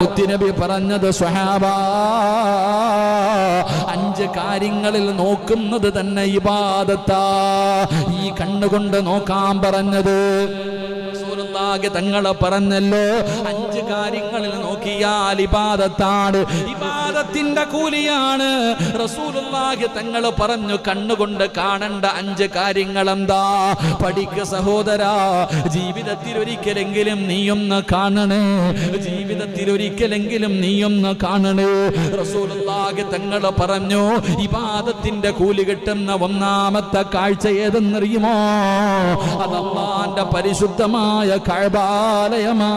മുത്തുനബി പറഞ്ഞത് സ്വഹാബാ, 5 കാര്യങ്ങളിൽ നോക്കുന്നത് തന്നെ ഇബാദത്താ. ഈ കണ്ണുകൊണ്ട് നോക്കാൻ പറഞ്ഞത് റസൂലുള്ളാഹി തങ്ങളെ പറഞ്ഞല്ലോ, 5 കാര്യങ്ങളിൽ നോക്കിയാൽ ഇബാദത്താണ്, ഇബാദത്തിന്റെ കൂലിയാണ്. റസൂലുള്ളാഹി തങ്ങൾ പറഞ്ഞു കണ്ണുകൊണ്ട് കാണേണ്ട 5 കാര്യങ്ങൾ എന്താ? പഠിക്ക് സഹോദരാ, ജീവിതത്തിൽ ഒരിക്കലെങ്കിലും നീയൊന്ന് കാണണേ, ജീവിതത്തിൽ ഒരിക്കലെങ്കിലും നീയൊന്ന് കാണണേ. റസൂലുള്ളാഹി തങ്ങൾ പറഞ്ഞു ഇബാദത്തിന്റെ കൂലി കിട്ടുന്ന 1ാമത്തെ കാഴ്ച ഏതെന്നറിയുമോ? അത് അല്ലാഹുവിന്റെ പരിശുദ്ധമായ കഅബാലയമാ.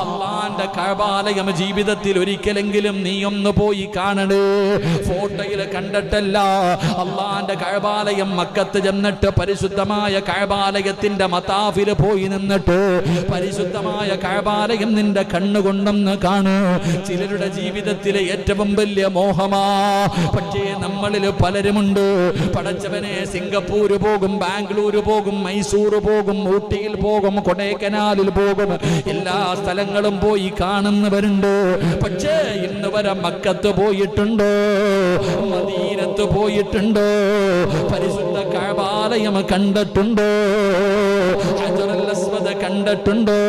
അല്ലാഹുവിന്റെ കഅബാലയം ജീവിതത്തിൽ ഒരിക്കലെങ്കിലും നീ ഒന്ന് പോയി കാണണേ. ഫോട്ടോയിൽ കണ്ടിട്ടല്ല, അല്ലാഹുവിന്റെ കഅബാലയം മക്കത്ത് ചെന്നിട്ട് പരിശുദ്ധമായ കഅബാലയത്തിന്റെ മതാഫിൽ പോയി നിന്നിട്ട് പരിശുദ്ധമായ കഅബാലയം നിന്റെ കണ്ണുകൊണ്ടൊന്ന് കാണൂ. ചിലരുടെ ജീവിതത്തിലെ ഏറ്റവും വലിയ മോഹമാ. പക്ഷേ നമ്മളിൽ പലരുമുണ്ട്, പടച്ചവനെ സിംഗപ്പൂർ പോകും, ബാംഗ്ലൂർ പോകും, മൈസൂർ പോകും, ഊട്ടിയിൽ പോകും, കൊടൈക്കനാലിൽ പോകും, എല്ലാ സ്ഥലങ്ങളും പോയി കാണുന്നവരുണ്ട്. പക്ഷേ ഇന്ന് വരെ മക്കത്ത് പോയിട്ടുണ്ടോ? മദീനത്ത് പോയിട്ടുണ്ടോ? പരിശുദ്ധ കഅബാലയം കണ്ടിട്ടുണ്ടോ? ഹജറുൽ അസ്വദ് കണ്ടിട്ടുണ്ടോ?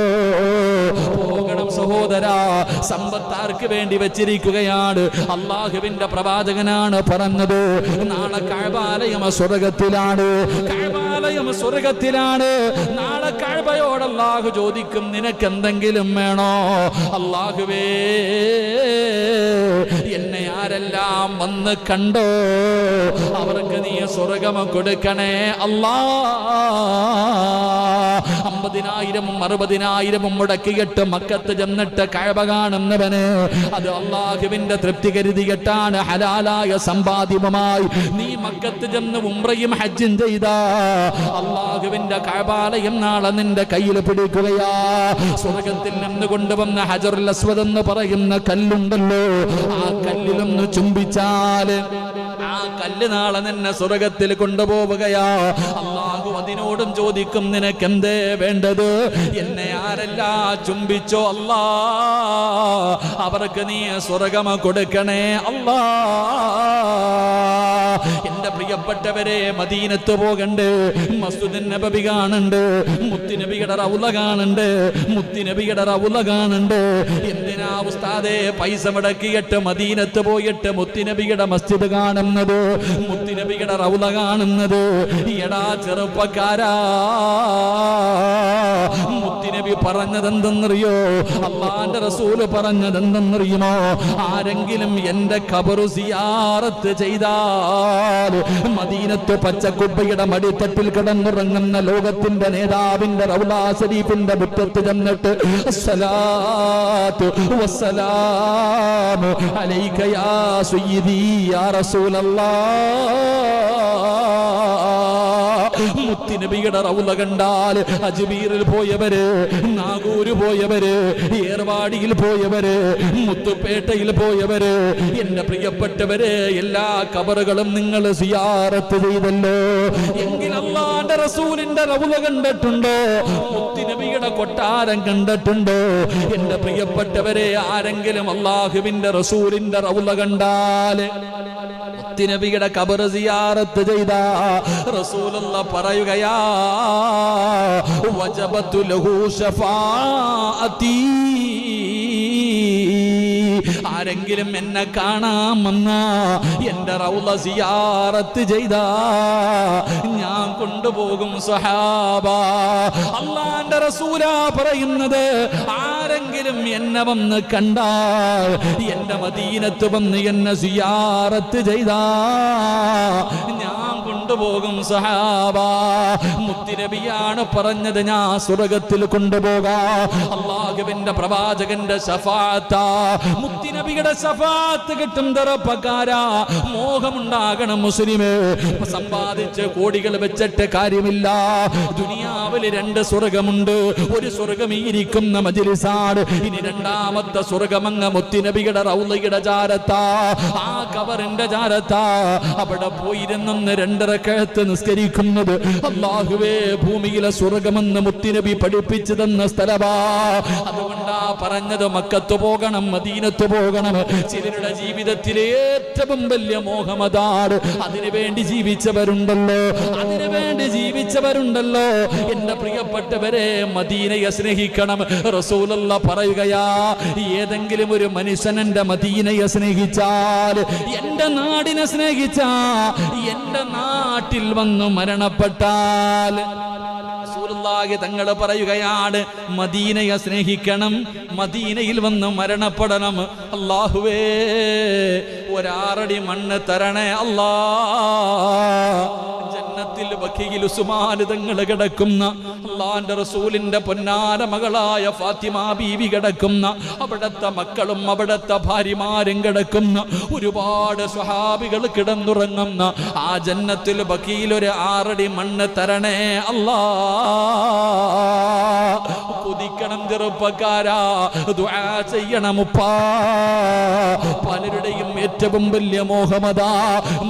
പോകണം സഹോദരാ. സമ്പത്താർക്ക് വേണ്ടി വെച്ചിരിക്കുകയാണ്. അല്ലാഹുവിന്റെ പ്രവാചകനാണ് പറഞ്ഞത്, നാളെ കഅബാലയം സ്വർഗ്ഗത്തിലാണ്, കഅബാലയം സ്വർഗ്ഗത്തിലാണ്. നാളെ കഅബയോട് അല്ലാഹു ചോദിക്കും, നിനക്ക് എന്തെങ്കിലും വേണോ? അല്ലാഹുവേ, എന്നെ ആരെല്ലാം വന്ന് കണ്ടോ അവർക്ക് നീ സ്വർഗ്ഗം കൊടുക്കണേ അല്ലാ. 50,000 60,000 മുടക്കിയിട്ട് മക്കത്ത് ചെന്നിട്ട് കഅബ കാണുന്നവന് അത് അല്ലാഹുവിന്റെ തൃപ്തി കരുതിയിട്ടാണ് ഹലാലായ സമ്പാദ്യവുമായി നീ മക്കത്ത് ചെന്ന് ഉംറയും ഹജ്ജും ചെയ്താ അല്ലാഹുവിന്റെ കഅബാലയം നാളെ നിന്റെ കയ്യിൽ പിടിക്കുകയാ. സ്വർഗ്ഗത്തിൽ നിന്ന് കൊണ്ടുവന്ന ഹജറുൽ അസ്വദ് എന്ന് പറയുന്ന കല്ലുണ്ടല്ലോ, ആ കല്ലിലൊന്ന് ചുംബിച്ചാൽ ആ കല്ല് നാളെ നിന്നെ സ്വർഗ്ഗത്തിൽ കൊണ്ടുപോവുകയാ. അല്ലാഹു അതിനോടും ചോദിക്കും, നിനക്ക് എന്തേ വേണ്ടത്? എന്നെ ആരെല്ലാം ചുംബിച്ചോ അല്ലാ അവർക്ക് നീ സ്വർഗ്ഗം കൊടുക്കണേ അല്ലാ. എന്റെ പ്രിയപ്പെട്ടവരെ, മദീനത്ത് പോകണ്ട്, മസ്ജിദുൻ നബവി കാണുന്നുണ്ട്, മുത്തുനബിയുടെ റൗള കാണുന്നുണ്ട്, മുത്തുനബിയുടെ റൗള കാണുന്നുണ്ട്. എന്തിനാ ഉസ്താദേ പൈസ മുടക്കിയിട്ട് മദീനത്ത് പോയിട്ട് മുത്തുനബിയുടെ മസ്ജിദ് കാണുന്നത്, മുത്തുനബിയുടെ റൗള കാണുന്നത്? എടാ ചെറുപ്പക്കാരാ, മുത്തുനബി പറഞ്ഞതെന്തെന്നറിയോ? അല്ലാഹുവിന്റെ റസൂൽ പറഞ്ഞതെന്തെന്നറിയുമോ? ആരെങ്കിലും എന്റെ ഖബർ സിയാറത്ത് ചെയ്താൽ മദീനത്ത് പച്ചക്കുബ്ബയുടെ മടിത്തട്ടിൽ കിടന്നുറങ്ങുന്ന ലോകത്തിന്റെ നേതാവിന്റെ റൗള ശരീഫിന്റെ മുറ്റത്ത് ചെന്നിട്ട് അസ്സലാത്തു വസ്സലാമു അലൈക യാ സയ്യിദി യാ റസൂലല്ലാഹ്, മുത്തുനബിയുടെ റൗള കണ്ടാൽ അജ്മീറിൽ പോയവര്, നാഗൂര് പോയവര്, ഏർവാടിയിൽ പോയവര്, മുത്തുപേട്ടയിൽ പോയവര്, എന്റെ പ്രിയപ്പെട്ടവര്, എല്ലാ ഖബറുകളും നിങ്ങൾ സിയാറത്ത് ചെയ്തല്ലോ. എങ്കിൽ അല്ലാഹുവിന്റെ റസൂലിന്റെ റൗള കണ്ടിട്ടുണ്ടോ? മുത്തുനബിയുടെ കൊട്ടാരം കണ്ടിട്ടുണ്ടോ? എന്റെ പ്രിയപ്പെട്ടവരെ, ആരെങ്കിലും അല്ലാഹുവിന്റെ റസൂലിന്റെ റൗള കണ്ടാൽ മുത്തുനബിയുടെ ഖബർ സിയാറത്ത് ചെയ്ത റസൂലുള്ളാഹി പറയുകയാ, വജബതു ലഹു ശഫാഅതി. ആരെങ്കിലും എന്നെ കാണാമെന്ന എന്റെ റൗള സിയാറത്ത് ചെയ്താ ഞാൻ കൊണ്ടുപോകും സ്വഹാബാ. അല്ലാഹുവിന്റെ റസൂലാ പറയുന്നത്, ആരെങ്കിലും എന്നെ വന്ന് കണ്ടാൽ, എന്റെ മദീനത്ത് വന്ന് എന്നെ സിയാറത്ത് ചെയ്താ ഞാൻ കൊണ്ടുപോകും സ്വഹാബാ. മുത്തുനബിയാണ് പറഞ്ഞത്, ഞാൻ സ്വർഗ്ഗത്തിൽ കൊണ്ടുപോകാം. അല്ലാഹുവിന്റെ പ്രവാചകന്റെ ശഫാഅത്താ. മുത്തുനബിയുടെ ശഫാഅത്ത് കിട്ടും ചെറുപ്പക്കാരാ. മോഹമുണ്ടാകണം മുസ്ലിമേ. സമ്പാദിച്ച് കോടികൾ വെച്ചിട്ട് കാര്യമില്ല. ദുനിയാവിൽ 2 സ്വർഗ്ഗമുണ്ട്. ഒരു സ്വർഗ്ഗം ഈ ഇരിക്കുന്ന മജ്ലിസാണ്. ഇനി 2ാമത്തെ സ്വർഗ്ഗമങ്ങ് മുത്തുനബിയുടെ റൗളയുടെ ചാരത്താ, ആ ഖബറിന്റെ ചാരത്താ. അവിടെ പോയിരുന്നൊന്ന് 2 റകഅത്ത് നിസ്കരിക്കുന്നത് അല്ലാഹുവേ ഭൂമിയിലെ സ്വർഗ്ഗമെന്ന് മുത്തുനബി പഠിപ്പിച്ചു തന്ന സ്ഥലമാ. അതുകൊണ്ടാ പറഞ്ഞത് മക്കത്ത് പോകണം, മദീനത്ത് പോകണം. ചിലരുടെ ജീവിതത്തിലെ ഏറ്റവും വലിയ മോഹം അതാണ്. അതിനുവേണ്ടി ജീവിച്ചവരുണ്ടല്ലോ, എന്റെ പ്രിയപ്പെട്ടവരെ, മദീനയെ സ്നേഹിക്കണം. റസൂലുള്ള പറയുകയാ, ഏതെങ്കിലും ഒരു മനുഷ്യൻ എന്റെ മദീനയെ സ്നേഹിച്ചാൽ, എന്റെ നാടിനെ സ്നേഹിച്ചാ, എന്റെ നാട്ടിൽ വന്നു മരണപ്പെട്ടാൽ, തങ്ങൾ പറയുകയാണ്, മദീനയെ സ്നേഹിക്കണം, മദീനയിൽ വന്ന് മരണപ്പെടണം. അല്ലാഹുവേ ഒരാറടി മണ്ണ് തരണേ അല്ലാ. ജന്നത്തിൽ ബഖീൽ ഉസ്മാൻ തങ്ങൾ കിടക്കുന്ന, അല്ലാഹുവിന്റെ റസൂലിന്റെ പൊന്നാര മകളായ ഫാത്തിമ ബീവി കിടക്കുന്ന, അവിടുത്തെ മക്കളും അവിടുത്തെ ഭാര്യമാരും കിടക്കുന്ന, ഒരുപാട് സ്വഹാബികൾ കിടന്നുറങ്ങുന്ന ആ ജന്നത്തിൽ ബഖീൽ ഒരു 6 അടി മണ്ണ് തരണേ അല്ലാ. കൊതിക്കണം ചെറുപ്പക്കാരാ, ദുആ ചെയ്യണം ഉപ്പാ. പലരുടെയും ഏറ്റവും വലിയ മോഹമതാ,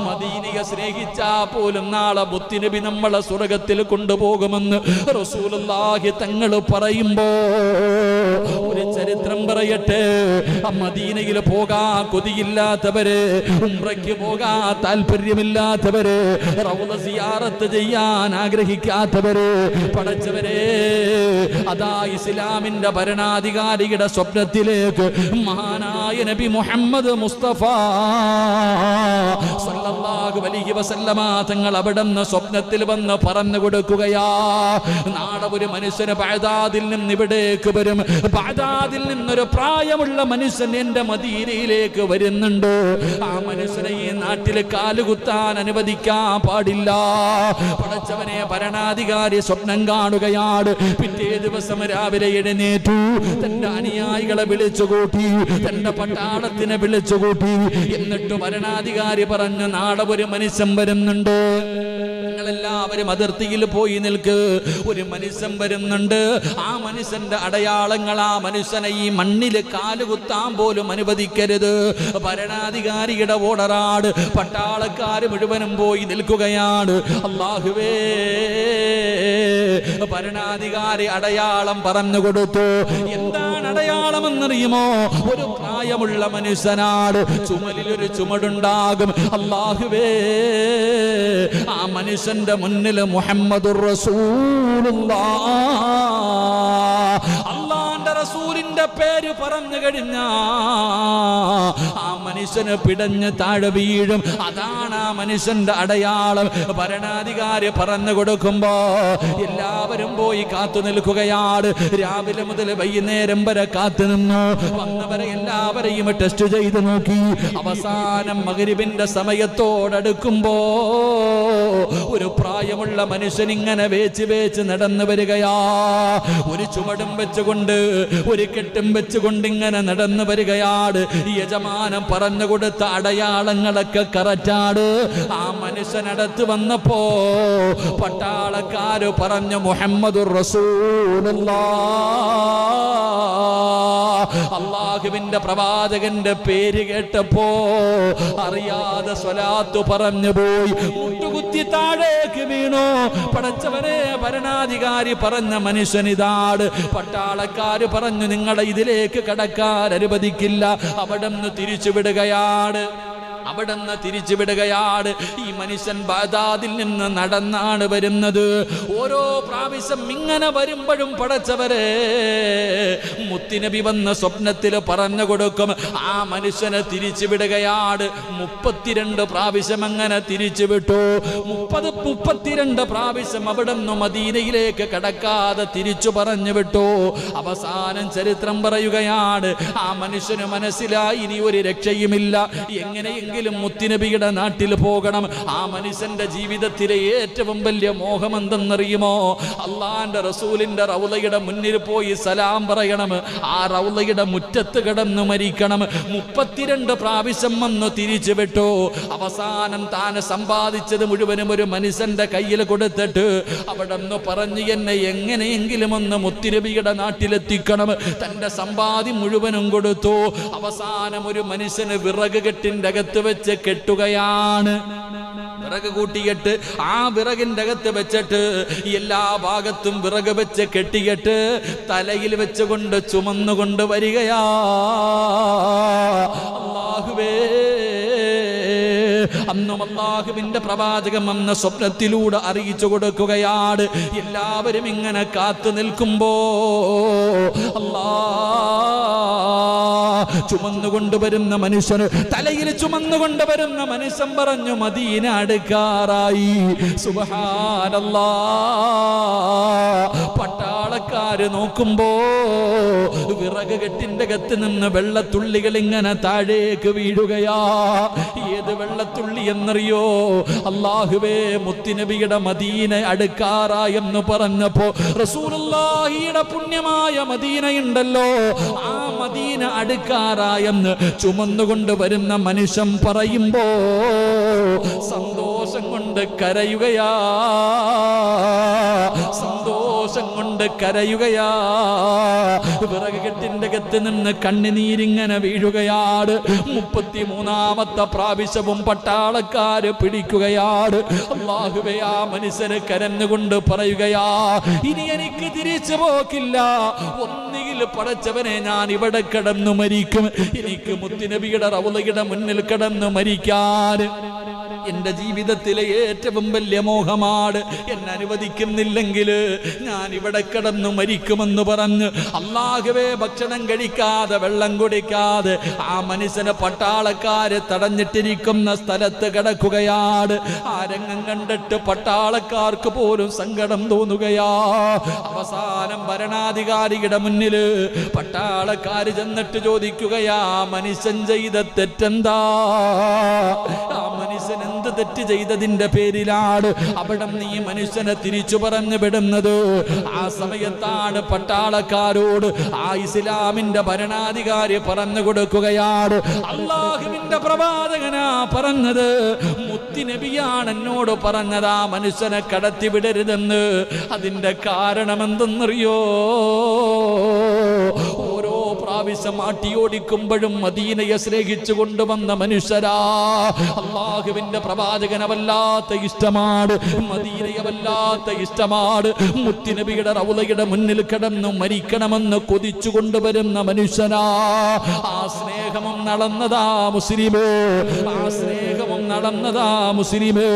മദീനയെ സ്നേഹിച്ചാ പോലും നാളെ മുത്തുനബി നമ്മളെ സ്വർഗ്ഗത്തിൽ കൊണ്ടുപോകുമെന്ന് റസൂലുള്ളാഹി തങ്ങൾ പറയുമ്പോ ഒരു ചരിത്രം പറയട്ടെ. മദീനയിൽ പോകാൻ കൊതിയില്ലാത്തവര്, ഉംറയ്ക്ക് പോകാൻ താല്പര്യമില്ലാത്തവര്, റൗള സിയാറത്ത് ചെയ്യാൻ ആഗ്രഹിക്കാത്തവര്, പടച്ചവരെ, അതാ ഇസ്ലാമിന്റെ ഭരണാധികാരിയുടെ സ്വപ്നത്തിലേക്ക് മഹാനായ നബി മുഹമ്മദ് മുസ്തഫ സല്ലല്ലാഹു അലൈഹി വസല്ലമ തങ്ങൾ അവിടുന്ന് സ്വപ്നത്തിൽ വന്ന് പറഞ്ഞു കൊടുക്കുകയാ, നാളെ ഒരു മനുഷ്യന് ബഗ്ദാദിൽ നിന്ന് ഇവിടേക്ക് വരും. ബഗ്ദാദിൽ നിന്നൊരു പ്രായമുള്ള മനുഷ്യൻ എന്റെ മദീനയിലേക്ക് വരുന്നുണ്ട്. ആ മനുഷ്യനെ ഈ നാട്ടിൽ കാലുകുത്താൻ അനുവദിക്കാൻ പാടില്ല. പടച്ചവനെ, ഭരണാധികാരി സ്വപ്നം കാണുകയാണ്. പിറ്റേ ദിവസം രാവിലെ എഴുന്നേറ്റു, തന്റെ അനുയായികളെ വിളിച്ചുകൂട്ടി, തന്റെ പട്ടാളത്തിനെ വിളിച്ചുകൂട്ടി. എന്നിട്ട് ഭരണാധികാരി പറഞ്ഞു, നാളെ ഒരു മനുഷ്യൻ വരുന്നുണ്ട്, നിങ്ങളെല്ലാവരും അതിർത്തിയിൽ പോയി നിൽക്ക്. ഒരു മനുഷ്യൻ വരുന്നുണ്ട്. ആ മനുഷ്യന്റെ അടയാളങ്ങൾ, ആ മനുഷ്യനെ ഈ മണ്ണിൽ കാലുകുത്താൻ പോലും അനുവദിക്കരുത്. ഭരണാധികാരിയുടെ ഓർഡറാണ്. പട്ടാളക്കാർ മുഴുവനും പോയി നിൽക്കുകയാണ്. അല്ലാഹുവേ, ഭരണാധികാരി അടയാളം പറഞ്ഞു കൊടുത്തു. എന്താണ് അടയാളം എന്നറിയുമോ? ഒരു പ്രായമുള്ള മനുഷ്യനാണ്, ചുമലിൽ ഒരു ചുമടുണ്ടാകും. അല്ലാഹുവേ, ആ മനുഷ്യന്റെ മുന്നിൽ മുഹമ്മദുർ റസൂലുള്ളാഹ്, അല്ലാഹുവിന്റെ റസൂലിന്റെ പേര് പറഞ്ഞു കഴിഞ്ഞാ ആ മനുഷ്യന് പിടഞ്ഞ് താഴെ വീഴും. അതാണ് ആ മനുഷ്യന്റെ അടയാളം. ഭരണാധികാരി പറഞ്ഞു കൊടുക്കുമ്പോ എല്ലാവരും പോയി കാത്തു നിൽക്കുകയാണ്. രാവിലെ മുതൽ വൈകുന്നേരം വരെ കാത്തു നിന്നു. വന്നവരെ എല്ലാവരെയും ടെസ്റ്റ് ചെയ്ത് നോക്കി. അവസാനം മഗ്രിബിന്റെ സമയത്തോടടുക്കുമ്പോ ഒരു പ്രായമുള്ള മനുഷ്യൻ ഇങ്ങനെ വേച്ച് നടന്നു വരികയാ. ഒരു ചുമടും വെച്ചുകൊണ്ട്, ഒരു കെട്ടും വെച്ചുകൊണ്ട് ഇങ്ങനെ നടന്നു വരികയാണ്. യജമാനൻ പറഞ്ഞു കൊടുത്ത അടയാളങ്ങളൊക്കെ കറക്റ്റാണ്. ആ മനുഷ്യനടുത്ത് വന്നപ്പോ പട്ടാളക്കാര് പറഞ്ഞു, മുഹമ്മദുർ റസൂലുള്ളാഹ്. അല്ലാഹുവിന്റെ പ്രവാചകന്റെ പേര് കേട്ടപ്പോ അറിയാതെ സ്വലാത്ത് പറഞ്ഞു പോയി, മുട്ടുകുത്തി താഴേക്ക് വീണു. പടച്ചവനെ, ഭരണാധികാരി പറഞ്ഞ മനുഷ്യനിതാണ്. പട്ടാളക്കാര് പറഞ്ഞു, നിങ്ങളെ ഇതിലേക്ക് കടക്കാൻ അനുവദിക്കില്ല. അവിടുന്ന് തിരിച്ചുവിടുകയാണ്. ഈ മനുഷ്യൻ ബഗ്ദാദിൽ നിന്ന് നടന്നാണ് വരുന്നത്. ഓരോ പ്രാവശ്യം ഇങ്ങനെ വരുമ്പോഴും പടച്ചവരെ, മുത്തുനബി വന്ന സ്വപ്നത്തിൽ പറഞ്ഞു കൊടുക്കും, ആ മനുഷ്യനെ തിരിച്ചുവിടുകയാണ്. 32 പ്രാവശ്യം അങ്ങനെ തിരിച്ചുവിട്ടു. 32 പ്രാവശ്യം അവിടുന്ന് മദീനയിലേക്ക് കടക്കാതെ തിരിച്ചു പറഞ്ഞു വിട്ടു. അവസാനം ചരിത്രം പറയുകയാണ്, ആ മനുഷ്യന് മനസ്സിലായി ഇനി ഒരു രക്ഷയുമില്ല, എങ്ങനെയെങ്കിലും മുത്തുനബിയുടെ നാട്ടിൽ പോകണം. ആ മനുഷ്യന്റെ ജീവിതത്തിലെ ഏറ്റവും വലിയ മോഹം എന്തെന്നറിയുമോ? അള്ളാന്റെ റസൂലിന്റെ റൗളയുടെ മുന്നിൽ പോയി സലാം പറയണം. ആ റൗളയുടെ മുറ്റത്ത് കിടന്ന് മരിക്കണം. 32 പ്രാവശ്യം വന്ന് തിരിച്ചു വിട്ടു. അവസാനം താൻ സമ്പാദിച്ചത് മുഴുവനും ഒരു മനുഷ്യന്റെ കയ്യിൽ കൊടുത്തിട്ട് അവിടെ നിന്ന് പറഞ്ഞു, എന്നെ എങ്ങനെയെങ്കിലും ഒന്ന് മുത്തുനബിയുടെ നാട്ടിലെത്തിക്കണം. തന്റെ സമ്പാദ്യം മുഴുവനും കൊടുത്തു. അവസാനം ഒരു മനുഷ്യന് വിറക് കെട്ടിന്റെ അകത്ത് വെച്ച് കെട്ടുകയാണ്. വിറക് കൂട്ടിയിട്ട് ആ വിറകിന്റെ അകത്ത് വെച്ചിട്ട് എല്ലാ ഭാഗത്തും വിറക് വെച്ച് കെട്ടിയിട്ട് തലയിൽ വെച്ചുകൊണ്ട് ചുമന്നുകൊണ്ട് വരികയാ. അല്ലാഹുവേ, അന്നും അല്ലാഹുവിന്റെ പ്രവാചകൻ അന്ന് സ്വപ്നത്തിലൂടെ അറിയിച്ചു കൊടുക്കുകയാണ്. എല്ലാവരും ഇങ്ങനെ കാത്തു നിൽക്കുമ്പോ ചുമന്നുകൊണ്ടുവരുന്ന മനുഷ്യന്, തലയിൽ ചുമന്നുകൊണ്ടുവരുന്ന മനുഷ്യൻ പറഞ്ഞു, മദീന അടുക്കാറായി. സുബ്ഹാനല്ലാഹ്. പട്ടാളക്കാര് നോക്കുമ്പോ വിറക് കെട്ടിന്റെ അകത്ത് നിന്ന് വെള്ളത്തുള്ളികൾ ഇങ്ങനെ താഴേക്ക് വീഴുകയാ. ഏത് വെള്ളത്തുള്ളി എന്നറിയോ? അല്ലാഹുവേ, മുത്തുനബിയുടെ മദീന അടുക്കാറായെന്ന് പറഞ്ഞപ്പോ റസൂലുള്ളാഹിയുടെ പുണ്യമായ മദീനയുണ്ടല്ലോ, ആ മദീന അടുക്കാറായെന്ന് ചുമന്നുകൊണ്ട് വരുന്ന മനുഷ്യൻ പറയുമ്പോ സന്തോഷം കൊണ്ട് കരയുകയാ, സന്തോഷം കൊണ്ട് കരയുകയാ. വിറക് കെട്ടിന്റെ അകത്ത് നിന്ന് കണ്ണുനീരിങ്ങനെ വീഴുകയാണ്. 33ാമത്തെ പ്രാവശ്യവും പട്ടാളക്കാര് പിടിക്കുകയാണ്. അല്ലാഹുവേ, ആ മനുഷ്യന് കരഞ്ഞുകൊണ്ട് പറയുകയാ, ഇനി എനിക്ക് തിരിച്ചു പോക്കില്ല. ഒന്നുകിൽ പടച്ചവനെ, ഞാൻ ഇവിടെ കിടന്നു മരിക്കും, എനിക്ക് മുത്തുനബിയുടെ റൗളയുടെ മുന്നിൽ കിടന്നു മരിക്കാൻ എന്റെ ജീവിതത്തിലെ ഏറ്റവും വലിയ മോഹമാണ്. എന്നെ അനുവദിക്കുന്നില്ലെങ്കിൽ ഞാൻ ഇവിടെ കിടന്നു മരിക്കുമെന്ന് പറഞ്ഞ് അല്ലാഹുവേ, ഭക്ഷണം കഴിക്കാതെ വെള്ളം കുടിക്കാതെ ആ മനുഷ്യനെ പട്ടാളക്കാര് തടഞ്ഞിട്ടിരിക്കുന്ന സ്ഥലത്ത് കിടക്കുകയാണ്. ആ രംഗം കണ്ടിട്ട് പട്ടാളക്കാർക്ക് പോലും സങ്കടം തോന്നുകയാ. അവസാനം ഭരണാധികാരിയുടെ മുന്നില് പട്ടാളക്കാര് ചെന്നിട്ട് ചോദിക്കുകയാ, മനുഷ്യൻ ചെയ്ത തെറ്റെന്താ? ആ മനുഷ്യൻ എന്ത് തെറ്റ് ചെയ്തതിന്റെ പേരിലാണ് അവിടെ നീ മനുഷ്യനെ തിരിച്ചു പറഞ്ഞു വിടുന്നത്? ആ സമയത്താണ് പട്ടാളക്കാരോട് ആ ഇസ്ലാമിന്റെ ഭരണാധികാരി പറഞ്ഞു കൊടുക്കുകയാണ്, അല്ലാഹുവിന്റെ പ്രവാചകനാ പറഞ്ഞത്, മുത്തുനബിയാണ് എന്നോട് പറഞ്ഞത് ആ മനുഷ്യനെ കടത്തിവിടരുതെന്ന്. അതിന്റെ കാരണം എന്തെന്നറിയോ? ഓരോ പ്രാവശ്യം ആട്ടിയോടിക്കുമ്പോഴും മദീനയെ സ്നേഹിച്ചു കൊണ്ടുവന്ന മനുഷ്യരാ. അല്ലാഹുവിന്റെ പ്രവാചകനെ വല്ലാത്ത ഇഷ്ടമാണ്, മദീനയെ വല്ലാത്ത ഇഷ്ടമാണ്. മുത്തുനബിയുടെ റൗളയുടെ മുന്നിൽ കിടന്നു മരിക്കണമെന്ന് കൊതിച്ചു കൊണ്ടുവരുന്ന മനുഷ്യനാ. ആ സ്നേഹവും നടന്നതാ മുസ്ലിമേ, ആ സ്നേഹവും നടന്നതാ മുസ്ലിമേ.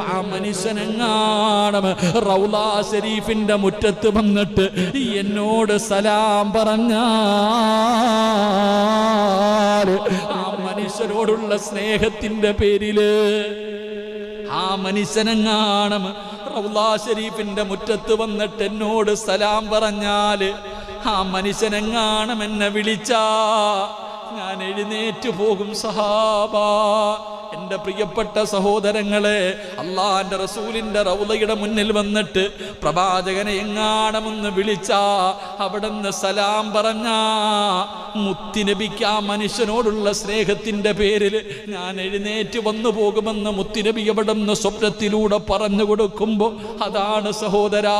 ആ മനുഷ്യനെങ്ങാണം റൗള ശരീഫിന്റെ മുറ്റത്ത് വന്നിട്ട് എന്നോട് സലാം പറഞ്ഞ ആ മനുഷ്യരോടുള്ള സ്നേഹത്തിന്റെ പേരില് ആ മനുഷ്യനെങ്ങാണം റൗള ശരീഫിന്റെ മുറ്റത്ത് വന്നിട്ട് എന്നോട് സലാം പറഞ്ഞാല്, ആ മനുഷ്യനെങ്ങാണം എന്നെ വിളിച്ചാ ഞാൻ എഴുന്നേറ്റ് പോകും സഹാബാ. എന്റെ പ്രിയപ്പെട്ട സഹോദരങ്ങളെ, അള്ളാന്റെ റസൂലിന്റെ റൗളയുടെ മുന്നിൽ വന്നിട്ട് പ്രവാചകനെ എങ്ങാണമെന്ന് വിളിച്ചാ അവിടുന്ന് സലാം പറഞ്ഞാ മുത്തുനബിക്ക് ആ മനുഷ്യനോടുള്ള സ്നേഹത്തിന്റെ പേരിൽ ഞാൻ എഴുന്നേറ്റ് വന്നു പോകുമെന്ന് മുത്തുനബി അവിടുന്ന് സ്വപ്നത്തിലൂടെ പറഞ്ഞു കൊടുക്കുമ്പോ, അതാണ് സഹോദരാ,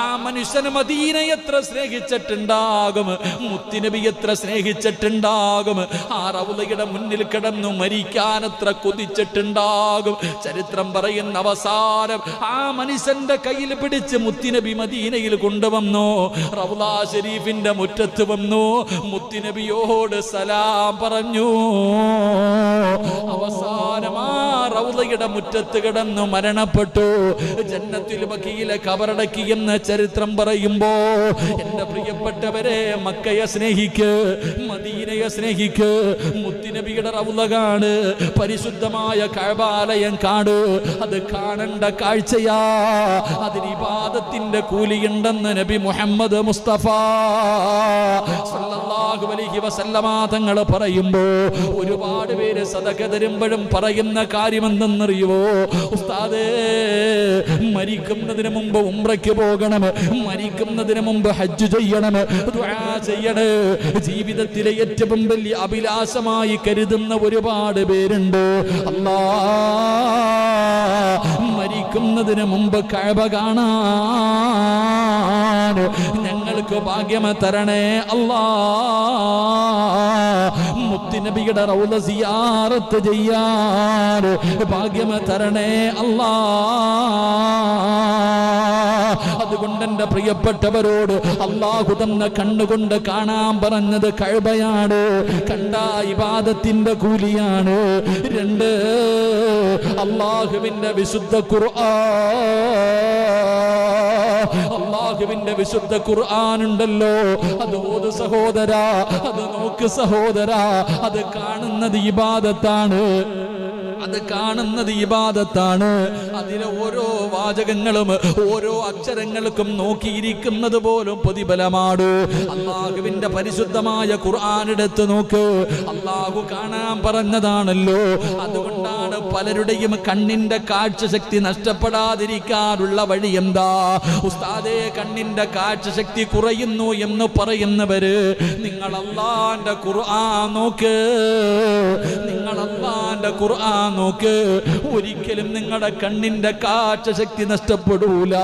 ആ മനുഷ്യന് മദീന എത്ര സ്നേഹിച്ചിട്ടുണ്ടാകും, മുത്തുനബി എത്ര സ്നേഹിച്ചിട്ടുണ്ടാകും, ആ റൗളയുടെ മുന്നിൽ കിടന്നു മരിക്കാൻ എത്ര കൊതിച്ചിട്ടുണ്ടാകും. ചരിത്രം പറയുന്ന അവസാനം ആ മനുഷ്യന്റെ കയ്യിൽ പിടിച്ച് മുത്തുനബി മദീനയിൽ കൊണ്ടുവന്നു. റൗള ശരീഫിന്റെ മുറ്റത്ത് വന്നു, മുത്തുനബിയോട് സലാം പറഞ്ഞു. അവസാനം ആ റൗളയുടെ മുറ്റത്ത് കിടന്നു മരണപ്പെട്ടു. ജന്നത്തുൽ ബഖീയിലെ കബറടക്കി എന്ന ചരിത്രം പറയുമ്പോ, എന്റെ പ്രിയപ്പെട്ടവരെ, മക്കയെ സ്നേഹിക്ക്, മദീനയെ സ്നേഹിക്ക്. മുത്തുനബിയുടെ റൗള കാണ്, പരിശുദ്ധമായ കഅബാലയം കാണ്. അത് കാണേണ്ട കാഴ്ചയാ, അതിന് ഇബാദത്തിന്റെ കൂലിയുണ്ടെന്ന് നബി മുഹമ്മദ് മുസ്തഫ സല്ലല്ലാഹു അലൈഹി വസല്ലമ തങ്ങൾ പറയുമ്പോ, ഒരുപാട് പേര് സദഖ തരുമ്പോഴും പറയുന്ന കാര്യം എന്തെന്നറിയുവോ? ഉസ്താദേ, മരിക്കുന്നതിന് മുമ്പ് ഉംറയ്ക്ക് പോകണം, മരിക്കുന്നതിന് മുമ്പ് ഹജ്ജ് ചെയ്യണം, ദുആ ചെയ്യണം. ജീവിതത്തിലെ ഏറ്റവും വലിയ അഭിലാഷമായി കരുതുന്ന ഒരുപാട് പേരുണ്ട്. മരിക്കുന്നതിന് മുമ്പ് കഅബ കാണാൻ ഞങ്ങൾക്ക് ഭാഗ്യം തരണേ അല്ലാ. മുത്തുനബിയുടെ റൗള സിയാറത്ത് ചെയ്യാൻ ഭാഗ്യം തരണേ അല്ലാ. അതുകൊണ്ട് എന്റെ പ്രിയപ്പെട്ടവരോട് അല്ലാഹു തന്ന കണ്ണുകൊണ്ട് കാണാൻ പറഞ്ഞത് കഅബയാണ്. കണ്ട ഇബാദത്തിന്റെ കൂലിയാണ്. 2 അല്ലാഹുവിന്റെ വിശുദ്ധ അല്ലാഹുവിന്റെ വിശുദ്ധ ഖുർആൻ ഉണ്ടല്ലോ, അത് ഓത് സഹോദരാ, അത് നോക്ക് സഹോദരാ. അത് കാണുന്നത് ഇബാദത്താണ്. അതിലെ ഓരോ വാചകങ്ങളും ഓരോ അക്ഷരങ്ങൾക്കും നോക്കിയിരിക്കുന്നത് പോലും പ്രതിഫലമാണ്. അല്ലാഹുവിന്റെ പരിശുദ്ധമായ ഖുർആൻ എടുത്ത് നോക്ക്. അല്ലാഹു കാണാൻ പറഞ്ഞതാണല്ലോ. അതുകൊണ്ടാണ് പലരുടെയും കണ്ണിന്റെ കാഴ്ചശക്തി നഷ്ടപ്പെടാതിരിക്കാനുള്ള വഴി എന്താ? ഉസ്താദേ, കണ്ണിന്റെ കാഴ്ചശക്തി കുറയുന്നു എന്ന് പറയുന്നവര്, നിങ്ങൾ അല്ലാഹുവിന്റെ ഖുർആൻ നോക്ക്. നോക്ക്, ഒരിക്കലും നിങ്ങളുടെ കണ്ണിന്റെ കാഴ്ചശക്തി നഷ്ടപ്പെടൂല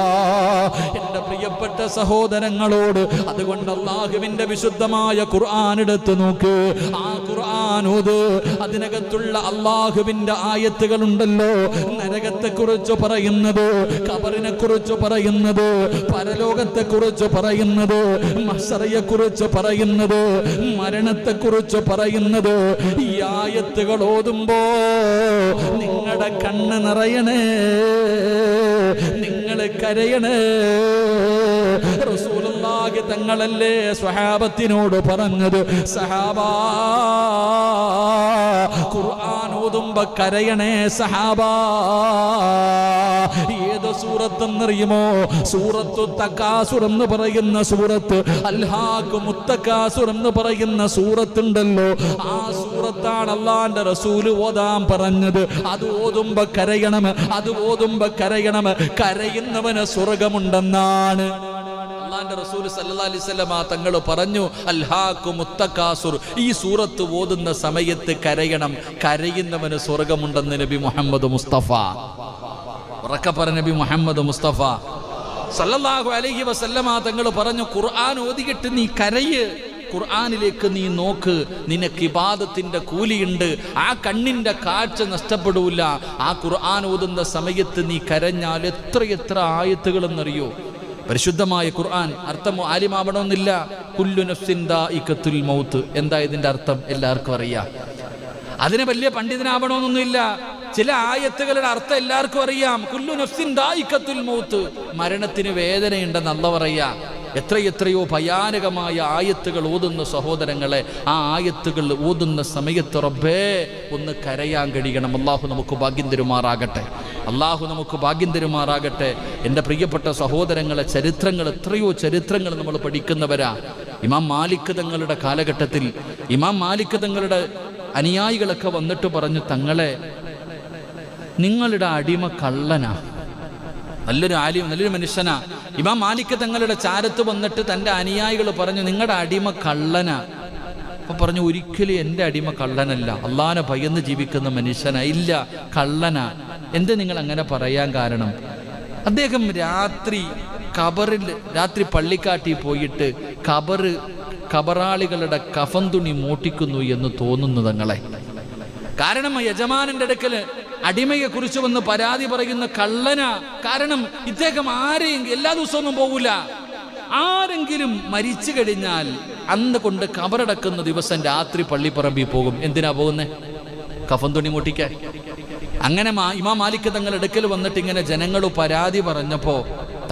എന്റെ പ്രിയപ്പെട്ട സഹോദരങ്ങളോട്. അതുകൊണ്ട് അല്ലാഹുവിന്റെ വിശുദ്ധമായ ഖുർആൻ എടുത്ത് നോക്ക്. ആ ഖുർആൻ ഓത്. അതിനകത്തുള്ള അല്ലാഹുവിന്റെ ആയത്തുകളുണ്ടല്ലോ, നരകത്തെ കുറിച്ച് പറയുന്നത്, ഖബറിനെ കുറിച്ച് പറയുന്നത്, പരലോകത്തെ കുറിച്ച് പറയുന്നത്, മഹ്ശറയെ കുറിച്ച് പറയുന്നത്, മരണത്തെ കുറിച്ച് പറയുന്നത്. ഈ ആയത്തുകൾ ഓതുമ്പോ നിങ്ങളുടെ കണ്ണ് നിറയണേ, നിങ്ങൾ കരയണേ. റസൂലുള്ളാഹി തങ്ങളല്ലേ സ്വഹാബത്തിനോട് പറഞ്ഞത്, സഹാബാ ഖുർആൻ ഓതുമ്പോ കരയണേ സഹാബാ. ഏത് സൂറത്തെന്നറിയുമോ? സൂറത്തു തകാസുർ എന്ന് പറയുന്ന സൂറത്ത്, അൽഹാകുമുത് തകാസുർ എന്ന് പറയുന്ന സൂറത്തുണ്ടല്ലോ, ആ സൂറത്താണ് അല്ലാഹുവിന്റെ റസൂൽ ഓതാൻ പറഞ്ഞത്. അത് ഓതുമ്പോ കരയണം, അത് ഓതുമ്പോ കരയണം. കരയുന്നവന് സ്വർഗമുണ്ടെന്നാണ് അല്ലാഹുവിന്റെ റസൂൽ സല്ലല്ലാഹു അലൈഹി വസല്ലം തങ്ങൾ പറഞ്ഞു. അൽഹാകുമുത് തകാസുർ, ഈ സൂറത്ത് ഓതുന്ന സമയത്ത് കരയണം. കരയുന്നവന് സ്വർഗമുണ്ടെന്ന് നബി മുഹമ്മദ് മുസ്തഫ. ഉറക്കെ പറഞ്ഞ നബി മുഹമ്മദ് മുസ്തഫ സല്ലല്ലാഹു അലൈഹി വസല്ലം തങ്ങൾ പറഞ്ഞു, ഖുർആൻ ഓതിയിട്ട് നീ കരയ്, ഖുർആനിലേക്ക് നീ നോക്ക്, നിനക്ക് ഇബാദത്തിന്റെ കൂലിയുണ്ട്. ആ കണ്ണിന്റെ കാഴ്ച നഷ്ടപ്പെടൂല. ആ ഖുർആൻ ഓതുന്ന സമയത്ത് നീ കരഞ്ഞാൽ എത്ര ആയത്തുകൾ എന്നറിയോ? പരിശുദ്ധമായ ഖുർആൻ അർത്ഥം ആലിമാവണമെന്നില്ല. കുല്ലു നഫ്സിൻ ദാഇഖത്തുൽ മൗത്ത്. എന്താ ഇതിന്റെ അർത്ഥം? എല്ലാവർക്കും അറിയാം. അതിന് വലിയ പണ്ഡിതനാവണമെന്നൊന്നുമില്ല. ചില ആയത്തുകളുടെ അർത്ഥം എല്ലാവർക്കും അറിയാം. കുല്ലു നഫ്സിൻ ദാഇഖത്തുൽ മൗത്ത്, മരണത്തിന് വേദനയുണ്ടെന്ന് അല്ലാഹു പറയാ. എത്രയോ ഭയാനകമായ ആയത്തുകൾ ഓതുന്ന സഹോദരങ്ങളെ, ആ ആയത്തുകൾ ഓതുന്ന സമയത്ത് റബ്ബേ ഒന്ന് കരയാൻ കഴിയണം. അല്ലാഹു നമുക്ക് ഭാഗ്യം തരുമാറാകട്ടെ. അല്ലാഹു നമുക്ക് ഭാഗ്യം തരുമാറാകട്ടെ. എൻ്റെ പ്രിയപ്പെട്ട സഹോദരങ്ങളെ, എത്രയോ ചരിത്രങ്ങൾ നമ്മൾ പഠിക്കുന്നവരാ. ഇമാം മാലിക് തങ്ങളുടെ കാലഘട്ടത്തിൽ ഇമാം മാലിക് തങ്ങളുടെ അനുയായികളൊക്കെ വന്നിട്ട് പറഞ്ഞു, തങ്ങളെ നിങ്ങളുടെ അടിമ കള്ളനാ. നല്ലൊരു ആലിം, നല്ലൊരു മനുഷ്യനാ. ഇമാം മാലിക് തങ്ങളുടെ ചാരത്ത് വന്നിട്ട് തൻ്റെ അനുയായികൾ പറഞ്ഞു, നിങ്ങളുടെ അടിമ കള്ളനാ. അപ്പൊ പറഞ്ഞു, ഒരിക്കലും എൻ്റെ അടിമ കള്ളനല്ല, അള്ളാനെ ഭയന്ന് ജീവിക്കുന്ന മനുഷ്യനാ. ഇല്ല, കള്ളനാ. എന്ത് നിങ്ങൾ അങ്ങനെ പറയാൻ കാരണം? അദ്ദേഹം രാത്രി പള്ളിക്കാട്ടിൽ പോയിട്ട് ഖബറാളികളുടെ കഫൻ തുണി മോട്ടിക്കുന്നു എന്ന് തോന്നുന്നു തങ്ങളെ. കാരണം യജമാനന്റെ അടുക്കൽ അടിമയെ കുറിച്ച് വന്ന് പരാതി പറയുന്ന കള്ളന. കാരണം ഇദ്ദേഹം ആരെയും എല്ലാ ദിവസമൊന്നും പോകൂല. ആരെങ്കിലും മരിച്ചു കഴിഞ്ഞാൽ അന്ന് കൊണ്ട് കബറടക്കുന്ന ദിവസം രാത്രി പള്ളിപ്പറമ്പിൽ പോകും. എന്തിനാ പോകുന്നേ? കഫൻ തുണി മോട്ടിക്കാൻ. അങ്ങനെ ഇമാം മാലിക് തങ്ങൾ അടുക്കൽ വന്നിട്ട് ഇങ്ങനെ ജനങ്ങൾ പരാതി പറഞ്ഞപ്പോൾ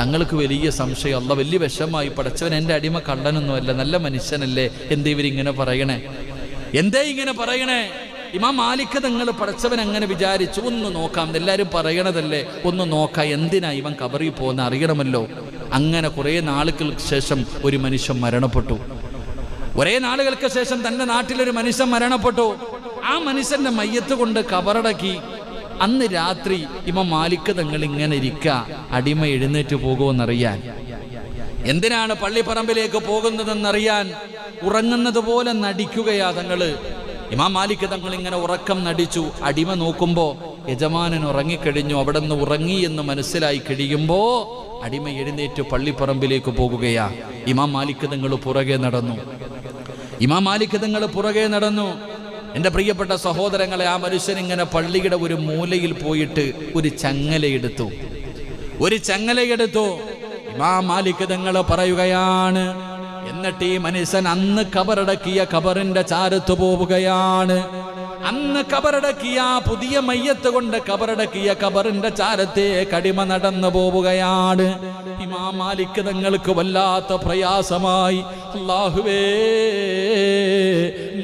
തങ്ങൾക്ക് വലിയ സംശയം. അല്ല, വലിയ വിഷമായി. പടച്ചവൻ എൻ്റെ അടിമ കള്ളനൊന്നുമല്ല, നല്ല മനുഷ്യനല്ലേ, എന്തേ ഇവരിങ്ങനെ പറയണേ? എന്തേ ഇങ്ങനെ പറയണേ? ഇമാം മാലിക് തങ്ങൾ പടച്ചവൻ അങ്ങനെ വിചാരിച്ചു, ഒന്ന് നോക്കാം, എല്ലാവരും പറയണതല്ലേ, ഒന്ന് നോക്കാം, എന്തിനാ ഇവൻ കബറിൽ പോകുന്ന അറിയണമല്ലോ. അങ്ങനെ കുറേ നാളുകൾക്ക് ശേഷം ഒരു മനുഷ്യൻ മരണപ്പെട്ടു. കുറേ നാളുകൾക്ക് ശേഷം തൻ്റെ നാട്ടിലൊരു മനുഷ്യൻ മരണപ്പെട്ടു. ആ മനുഷ്യന്റെ മയ്യത്ത് കൊണ്ട് കബറടക്കി. അന്ന് രാത്രി ഇമാം മാലിക് തങ്ങൾ ഇങ്ങനെ ഇരിക്കുക, അടിമ എഴുന്നേറ്റ് പോകുമെന്നറിയാൻ. എന്തിനാണ് പള്ളിപ്പറമ്പിലേക്ക് പോകുന്നതെന്നറിയാൻ ഉറങ്ങുന്നത് പോലെ നടിക്കുകയാ തങ്ങള്. ഇമാം മാലിക് തങ്ങൾ ഇങ്ങനെ ഉറക്കം നടിച്ചു. അടിമ നോക്കുമ്പോ യജമാനൻ ഉറങ്ങിക്കഴിഞ്ഞു. അവിടെ നിന്ന് ഉറങ്ങി എന്ന് മനസ്സിലായി കഴിയുമ്പോ അടിമ എഴുന്നേറ്റ് പള്ളിപ്പറമ്പിലേക്ക് പോകുകയാ. ഇമാം മാലിക് തങ്ങൾ പുറകെ നടന്നു. എൻ്റെ പ്രിയപ്പെട്ട സഹോദരങ്ങളെ, ആ മനുഷ്യൻ ഇങ്ങനെ പള്ളിയുടെ ഒരു മൂലയിൽ പോയിട്ട് ഒരു ചങ്ങലയെടുത്തു. ഇമാം മാലിക് തങ്ങൾ പറയുകയാണ്, എന്നിട്ട് ഈ മനുഷ്യൻ അന്ന് കബറടക്കിയ കബറിന്റെ ചാരത്ത് പോവുകയാണ്. അന്ന് കബറടക്കിയ പുതിയ മയ്യത്ത് കൊണ്ട് കബറടക്കിയ കബറിന്റെ ചാരത്തെ കടിമ നടന്നു പോവുകയാണ്. ഇമാം മാലിക് തങ്ങൾക്ക് വല്ലാത്ത പ്രയാസമായി. അല്ലാഹുവേ,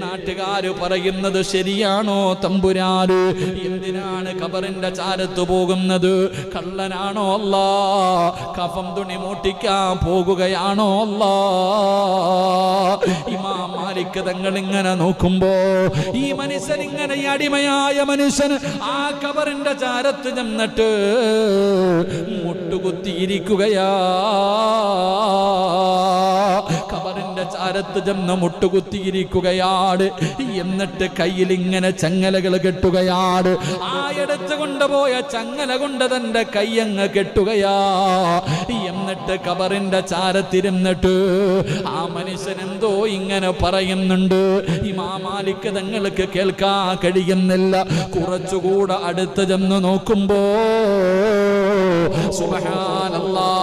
നാട്ടുകാര് പറയുന്നത് ശരിയാണോ തമ്പുരാന്? എന്തിനാണ് കബറിന്റെ ചാരത്ത് പോകുന്നത്? കള്ളനാണോ അല്ലാ? കഫം തുണി മോട്ടിക്കാൻ പോകുകയാണോ അല്ലാ? ഇമാം മാലിക് തങ്ങൾ ഇങ്ങനെ നോക്കുമ്പോ ഈ മനുഷ്യൻ ഇങ്ങനെ അടിമയായ മനുഷ്യന് ആ കബറിന്റെ ചാരത്ത് ചെന്നിട്ട് മുട്ടുകുത്തിയിരിക്കുകയാ. കബറിന്റെ ചാരത്ത് ചെന്ന് മുട്ടുകുത്തിയിരിക്കുകയാണ്. എന്നിട്ട് കയ്യിൽ ഇങ്ങനെ ചങ്ങലകൾ കെട്ടുകയാണ്. ആ എടുത്ത് കൊണ്ടുപോയ ചങ്ങല കൊണ്ട് തന്റെ കയ്യങ്ങ് കെട്ടുകയാ. എന്നിട്ട് കബറിന്റെ ചാരത്തിരുന്നിട്ട് ആ മനുഷ്യൻ എന്തോ ഇങ്ങനെ പറയുന്നുണ്ട്. ഇമാം മാലിക് തങ്ങൾക്ക് കേൾക്കാൻ കഴിയുന്നില്ല. കുറച്ചുകൂടെ അടുത്ത് ചെന്ന് നോക്കുമ്പോ സുബ്ഹാനല്ലാഹ്,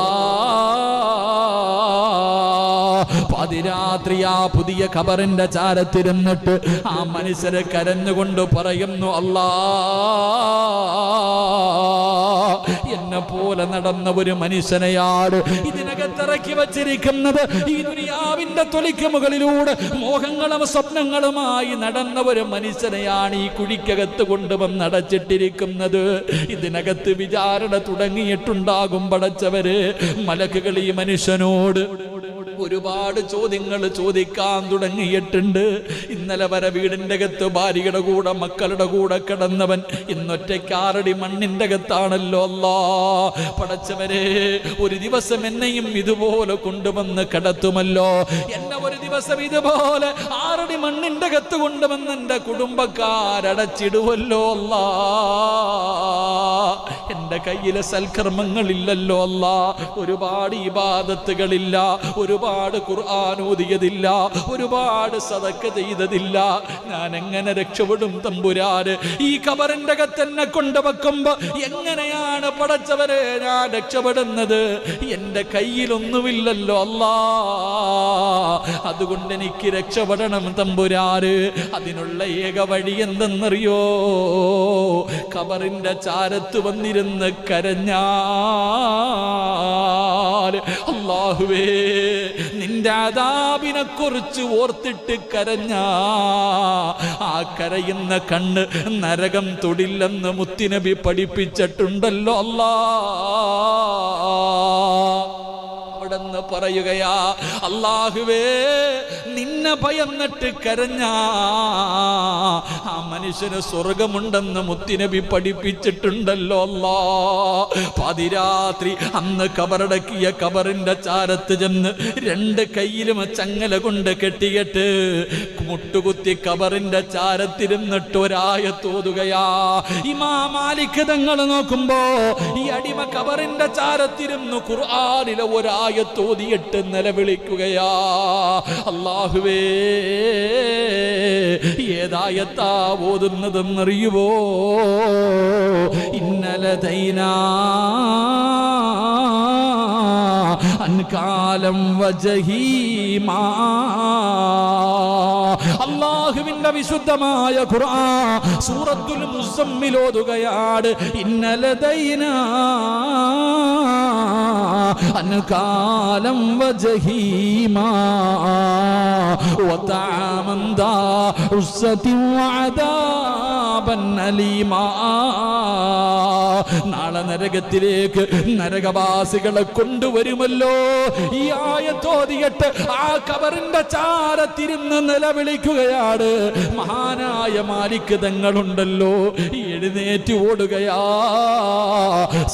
പാതിരാത്രി ആ പുതിയ ഖബറിന്റെ ചാരത്തിരുന്നിട്ട് ആ മനുഷ്യരെ കരഞ്ഞുകൊണ്ട് പറയുന്നു, അല്ലാ, എന്നെ പോലെ നടന്ന ഒരു മനുഷ്യനെയാണ് ഇതിനകത്തിറക്കി വച്ചിരിക്കുന്നത്. ഈ ദുനിയാവിന്റെ തൊലിക്ക് മുകളിലൂടെ മോഹങ്ങളും സ്വപ്നങ്ങളുമായി നടന്ന ഒരു മനുഷ്യനെയാണ് ഈ കുഴിക്കകത്ത് കൊണ്ടുവന്ന് അടച്ചിട്ടിരിക്കുന്നത്. ഇതിനകത്ത് വിചാരണ തുടങ്ങിയിട്ടുണ്ടാകും പടച്ചവര്. മലക്കുകൾ ഈ മനുഷ്യനോട് ഒരുപാട് ചോദ്യങ്ങൾ ചോദിക്കാൻ തുടങ്ങിയിട്ടുണ്ട്. ഇന്നലെ വരെ വീടിന്റെ അകത്ത് ഭാര്യയുടെ കൂടെ മക്കളുടെ കൂടെ കിടന്നവൻ ഇന്നൊറ്റയ്ക്ക് 6 അടി മണ്ണിന്റെ അകത്താണല്ലോ. അല്ലാ, പടച്ചവരെ, ഒരു ദിവസം എന്നെയും ഇതുപോലെ കൊണ്ടുവന്ന് കിടത്തുമല്ലോ. എന്നെ ഒരു ദിവസം ഇതുപോലെ 6 അടി മണ്ണിന്റെ അകത്ത് കൊണ്ടുവന്ന് എന്റെ കുടുംബക്കാരടച്ചിടുവല്ലോ. അല്ലാ, എന്റെ കയ്യിലെ സൽക്കർമ്മങ്ങളില്ലല്ലോ. അല്ലാ, ഒരുപാട് ഇബാദത്തുകളില്ല, ഒരുപാട് ഖുർആൻ ഓതിയതില്ല, ഒരുപാട് സദഖ ചെയ്തതില്ല. ഞാൻ എങ്ങനെ രക്ഷപ്പെടും തമ്പുരാന്? ഈ ഖബറിന്റെ അകത്തെന്നെ കൊണ്ടുവെക്കുമ്പോ എങ്ങനെയാണ് പടച്ചവരെ ഞാൻ രക്ഷപ്പെടുന്നത്? എന്റെ കയ്യിലൊന്നുമില്ലല്ലോ. അല്ലാ, അതുകൊണ്ട് എനിക്ക് രക്ഷപ്പെടണം തമ്പുരാന്. അതിനുള്ള ഏക വഴി എന്തെന്നറിയോ? ഖബറിന്റെ ചാരത്ത് വന്നിരുന്ന് കരഞ്ഞാൽ, അല്ലാഹുവേ, നിന്റെ അദാബിനെ കുറിച്ച് ഓർത്തിട്ട് കരഞ്ഞ ആ കരയുന്ന കണ്ണ് നരകം തൊടില്ലെന്ന് മുത്തുനബി പഠിപ്പിച്ചിട്ടുണ്ടല്ലോ. അല്ലാ, അവിടെന്ന് പറയുകയാ, അല്ലാഹുവേ, നിന്നെ ഭയന്നിട്ട് കരഞ്ഞ ആ മനുഷ്യന് സ്വർഗമുണ്ടെന്ന് മുത്തുനബി പഠിപ്പിച്ചിട്ടുണ്ടല്ലോ. അല്ലാ, പാതിരാത്രി അന്ന് കബറടക്കിയ കബറിന്റെ ചാരത്ത് ചെന്ന് 2 കൈയിലും ചങ്ങല കൊണ്ട് കെട്ടിയിട്ട് മുട്ടുകുത്തി കബറിന്റെ ചാരത്തിരുന്നിട്ട് ഒരായത്തോതുകയാ. ഇമാം മാലിക് തങ്ങൾ നോക്കുമ്പോ ഈ അടിമ കബറിന്റെ ചാരത്തിരുന്ന് ഖുർആനിലെ ഒരായത്തോതിയിട്ട് നിലവിളിക്കുകയാ. അല്ലാഹുവേ, ഏതായത്താ ഓതുന്നതെന്നറിയുവോ? ഇന്നലദൈനാ അൻകാലം വജഹീമാ. അല്ലാഹുവിന്റെ വിശുദ്ധമായ ഖുർആൻ സൂറത്തുൽ മുസമ്മിൽ ഓതുകയാണ്. ഇന്നലദൈനാ അൻകാലം വജഹീമാ വതഅമൻ ദാ ഉസ്സതി വഅദാബൻ അലീമാ. നാളെ നരകത്തിലേക്ക് നരകവാസികളെ കൊണ്ടുവരുമല്ലോ. ഈ ആയത്തോതിയിട്ട് ആ കബറിന്റെ ചാരത്തിരുന്ന് നിലവിളിക്കുകയാണ്. മഹാനായ മാലിക് തങ്ങളുണ്ടല്ലോ, എഴുന്നേറ്റ് ഓടുകയാ.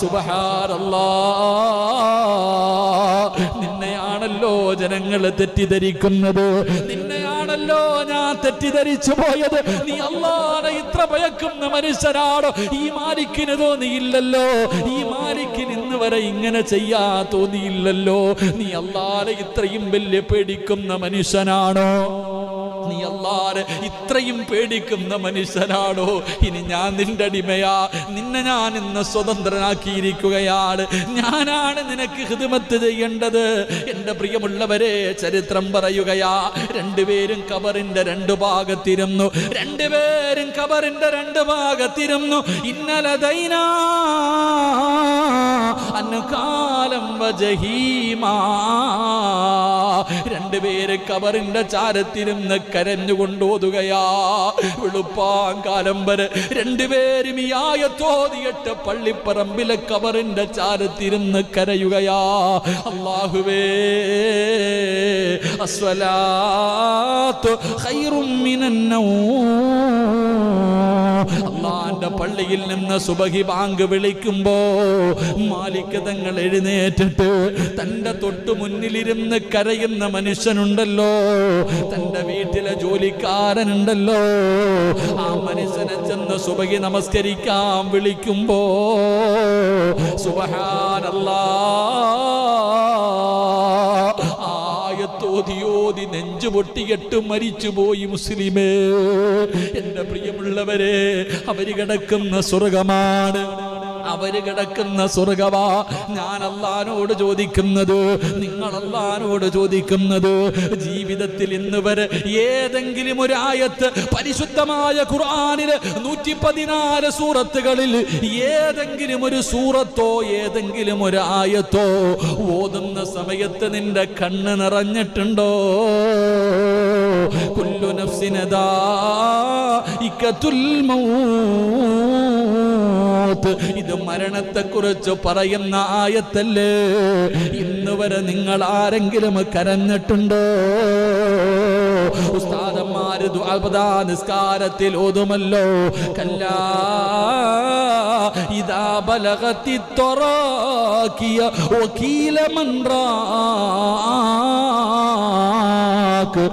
സുബ്ഹാനല്ലാഹ്, നിന്നെയാണല്ലോ ജനങ്ങൾ തെറ്റിദ്ധരിക്കുന്നത്, നിന്നെയാണല്ലോ ഞാൻ തെറ്റിദ്ധരിച്ചു പോയത്. നീ അല്ലാഹുവിനെ ഇത്ര ഭയക്കുന്ന മനുഷ്യനാണോ? ഈ മാലിക്കിന് തോന്നിയില്ലല്ലോ, ഈ മാലിക്കിന് ഇന്ന് വരെ ഇങ്ങനെ ചെയ്യാ തോന്നിയില്ലല്ലോ. നീ അല്ലാഹുവിനെ ഇത്രയും വലിയ പേടിക്കുന്ന മനുഷ്യനാണോ? നീ അല്ലാഹുവേ ഇത്രയും പേടിക്കുന്ന മനുഷ്യനാണോ? ഇനി ഞാൻ നിന്റെ അടിമയാ, നിന്നെ ഞാൻ ഇന്ന് സ്വതന്ത്രനാക്കിയിരിക്കുകയാണ്, ഞാനാണ് നിനക്ക് ഖിദ്മത്ത് ചെയ്യേണ്ടത്. എൻ്റെ പ്രിയമുള്ളവരെ, ചരിത്രം പറയുകയാ, രണ്ടുപേരും ഖബറിന്റെ രണ്ട് ഭാഗത്തിരുന്നു. രണ്ടുപേരും ഖബറിന്റെ രണ്ട് ഭാഗത്തിരുന്നു. ഇന്നലദൈനാ അൻകാലം വജഹീമാ. രണ്ടുപേര് ഖബറിന്റെ ചാരത്തിരുന്ന് കരഞ്ഞുകൊണ്ടോതുകയാ. വെളുപ്പാങ്കാലം വരെ രണ്ടുപേരും ഈ ആയത്തോതിയിട്ട് പള്ളിപ്പറമ്പിലെ ഖബറിന്റെ ചാരത്തിരുന്ന് കരയുകയാ. അല്ലാഹുവേ, അസ്സലാത്തു ഖൈറും മിനന്നൗം. അല്ലാഹുവിന്റെ പള്ളിയിൽ നിന്ന് സുബഹി ബാങ്ക് വിളിക്കുമ്പോ മാലിക് തങ്ങൾ എഴുന്നേറ്റിട്ട് തന്റെ തൊട്ടു മുന്നിലിരുന്ന് കരയുന്ന മനുഷ്യനുണ്ടല്ലോ, തന്റെ വീട്ടിലെ ജോലിക്കാരനുണ്ടല്ലോ, ആ മനുഷ്യനെ ചെന്ന് സുബഹി നമസ്കരിക്കാൻ വിളിക്കുമ്പോ സുബ്ഹാനല്ലാഹ്, ആയത്തോതി നെഞ്ചു പൊട്ടിയിട്ട് മരിച്ചുപോയി മുസ്ലിമേ. എന്റെ പ്രിയമുള്ളവരെ, അവര് കിടക്കുന്ന സ്വർഗമാണ്, അവര് കിടക്കുന്ന സ്വർഗമാ. ഞാൻ അല്ലാഹുവോട് ചോദിക്കുന്നത്, നിങ്ങൾ അല്ലാഹുവോട് ചോദിക്കുന്നത്, ജീവിതത്തിൽ ഇന്ന് വരെ ഏതെങ്കിലും ഒരു ആയത്ത് പരിശുദ്ധമായ ഖുർആനിലെ 114 സൂറത്തുകളിൽ ഏതെങ്കിലും ഒരു സൂറത്തോ ഏതെങ്കിലും ഒരു ആയത്തോ ഓതുന്ന സമയത്ത് നിന്റെ കണ്ണ് നിറഞ്ഞിട്ടുണ്ടോ? കുല്ലു നഫ്സിൻ ദാഇഖത്തുൽ മൗത്ത്. ഇത് മരണത്തെക്കുറിച്ച് പറയുന്ന ആയത്തല്ലേ. ഇന്ന് വരെ നിങ്ങൾ ആരെങ്കിലും കരഞ്ഞിട്ടുണ്ടോ? ഉസ്താദന്മാര് ദുആ നിസ്കാരത്തിൽ ഓതുമല്ലോ, കല്ലാ ഇദാ ബലഗത്തി തറാകിയ വകീല മൻ റാക്ക്.